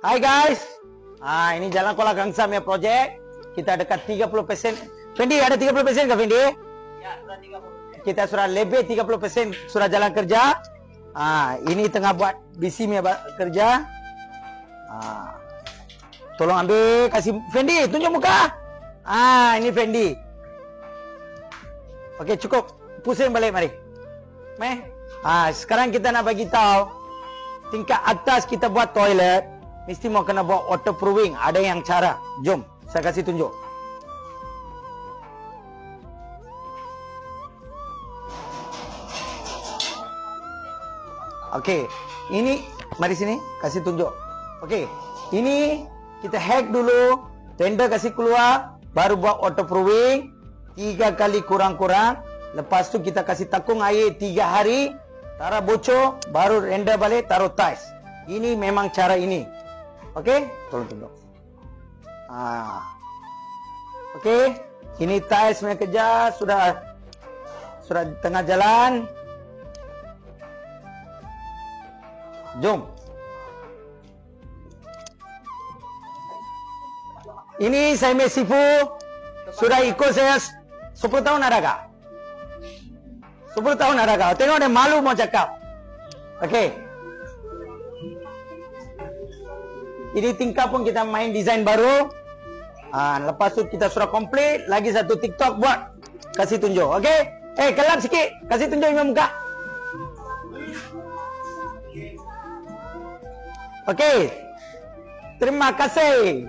Hai guys. Ini Jalan Kuala Gangsam ya projek. Kita dekat 30%. Fendi ada 30% ke Fendi? Ya, sudah 30%. Kita sudah lebih 30% sudah jalan kerja. Ini tengah buat BC ya kerja. Tolong ambil, kasih Fendi, tunjuk muka. Ini Fendi. Okey, cukup. Pusing balik mari. Sekarang kita nak bagi tahu tingkat atas kita buat toilet mesti mau kena buat waterproofing. Ada yang cara. Jom, saya kasih tunjuk. Okey, ini mari sini kasih tunjuk. Okey, ini kita hack dulu, tender kasih keluar, baru buat waterproofing 3 kali kurang-kurang. Lepas tu kita kasih takung air 3 hari, taruh bocor, baru render balik, taruh tiles. Ini memang cara ini. Okey, tolong tunjuk. Okey, ini tiles punya kerja sudah di tengah jalan. Jom. Ini saya Sifu sudah ikut saya 10 tahun ada kah? 10 tahun ada kah? Tengok dia malu mau cakap. Okey. Ini tingkap pun kita main desain baru. Lepas tu kita sudah komplit. Lagi satu TikTok buat. Kasih tunjuk. Okey. Kelap sikit. Kasih tunjuk imam muka. Okey. Terima kasih.